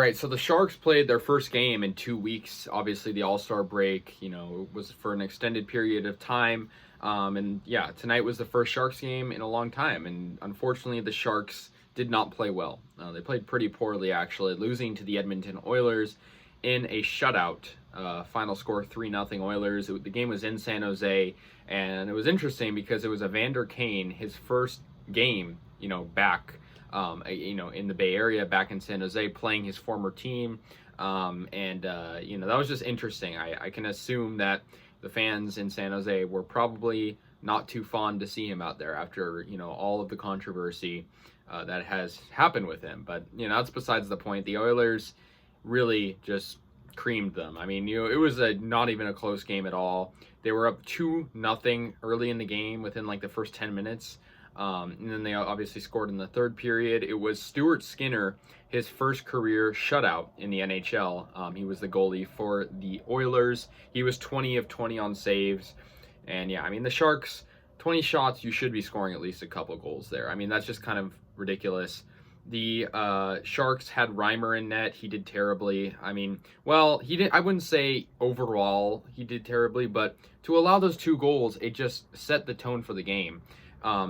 right, so the Sharks played their first game in 2 weeks. Obviously, the All-Star break, was for an extended period of time. And yeah, tonight was the first Sharks game in a long time. And unfortunately, the Sharks did not play well. They played pretty poorly, actually, losing to the Edmonton Oilers in a shutout. Final score 3-0 Oilers. The game was in San Jose, and it was interesting because it was Evander Kane, his first game, back in the Bay Area, back in San Jose, playing his former team. That was just interesting. I can assume that the fans in San Jose were probably not too fond to see him out there after, all of the controversy that has happened with him. But, that's besides the point. The Oilers really just creamed them. I mean, it was not even a close game at all. They were up 2-0 early in the game within like the first 10 minutes. And then they obviously scored in the third period. It was Stuart Skinner, his first career shutout in the NHL. He was the goalie for the Oilers. He was 20 of 20 on saves. And yeah, I mean, the Sharks, 20 shots, you should be scoring at least a couple goals there. I mean, that's just kind of ridiculous. The Sharks had Reimer in net. He did terribly. I mean, well, he didn't. I wouldn't say overall he did terribly, but to allow those 2 goals, it just set the tone for the game.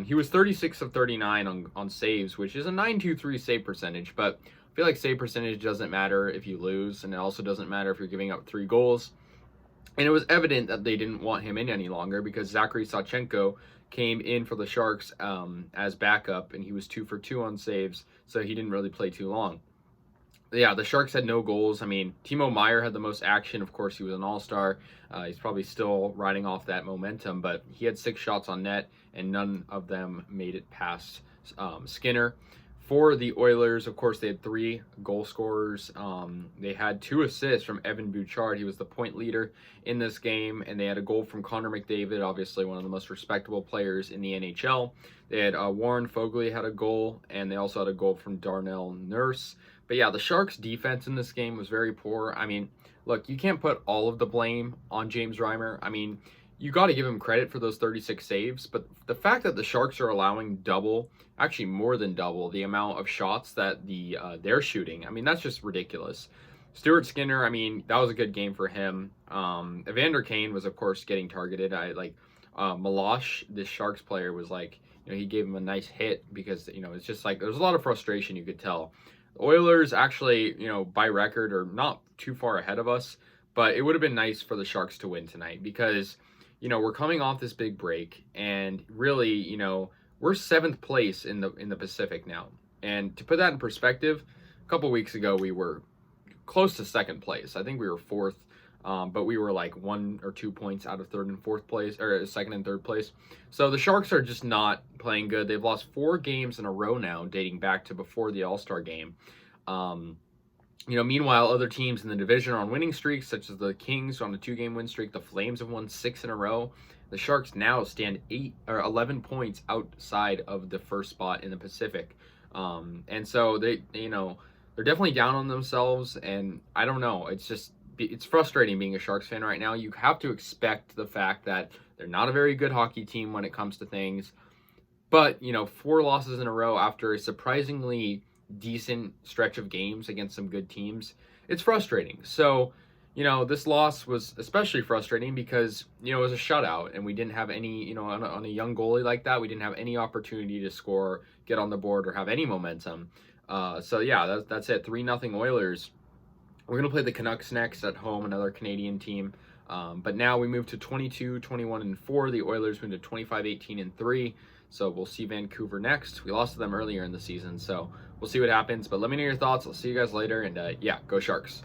He was 36 of 39 on saves, which is a .923 save percentage, but I feel like save percentage doesn't matter if you lose, and it also doesn't matter if you're giving up 3 goals. And it was evident that they didn't want him in any longer because Zachary Sawchenko came in for the Sharks as backup, and he was 2 for 2 on saves, so he didn't really play too long. Yeah, the Sharks had no goals. I mean, Timo Meier had the most action. Of course, he was an all-star. He's probably still riding off that momentum, but he had 6 shots on net, and none of them made it past Skinner. For the Oilers, of course, they had 3 goal scorers. They had 2 assists from Evan Bouchard. He was the point leader in this game, and they had a goal from Connor McDavid, obviously one of the most respectable players in the NHL. They had Warren Foegele had a goal, and they also had a goal from Darnell Nurse. But yeah, the Sharks' defense in this game was very poor. I mean, look, you can't put all of the blame on James Reimer. I mean, you got to give him credit for those 36 saves, but the fact that the Sharks are allowing double, actually more than double, the amount of shots that they're shooting, I mean, that's just ridiculous. Stuart Skinner, I mean, that was a good game for him. Evander Kane was, of course, getting targeted. Milosh, this Sharks player, was like, he gave him a nice hit because, it's just like, there's a lot of frustration you could tell. The Oilers actually, by record, are not too far ahead of us, but it would have been nice for the Sharks to win tonight because we're coming off this big break, and really, we're 7th place in the Pacific now. And to put that in perspective, a couple weeks ago we were close to 2nd place. I think we were 4th, but we were like 1 or 2 points out of 3rd and 4th place, or 2nd and 3rd place. So the Sharks are just not playing good. They've lost 4 games in a row now, dating back to before the All-Star game. Meanwhile, other teams in the division are on winning streaks, such as the Kings on a 2-game win streak. The Flames have won 6 in a row. The Sharks now stand 11 points outside of the first spot in the Pacific. And so they're definitely down on themselves. And I don't know. It's frustrating being a Sharks fan right now. You have to expect the fact that they're not a very good hockey team when it comes to things. But, 4 losses in a row after a surprisingly decent stretch of games against some good teams, it's frustrating. So, this loss was especially frustrating because, it was a shutout, and we didn't have any, on a young goalie like that, we didn't have any opportunity to score, get on the board, or have any momentum. So yeah, that's it. 3-0 Oilers. We're going to play the Canucks next at home, another Canadian team. But now we move to 22-21-4. The Oilers move to 25-18-3. So we'll see Vancouver next. We lost to them earlier in the season, so we'll see what happens. But let me know your thoughts. I'll see you guys later, and yeah, go Sharks.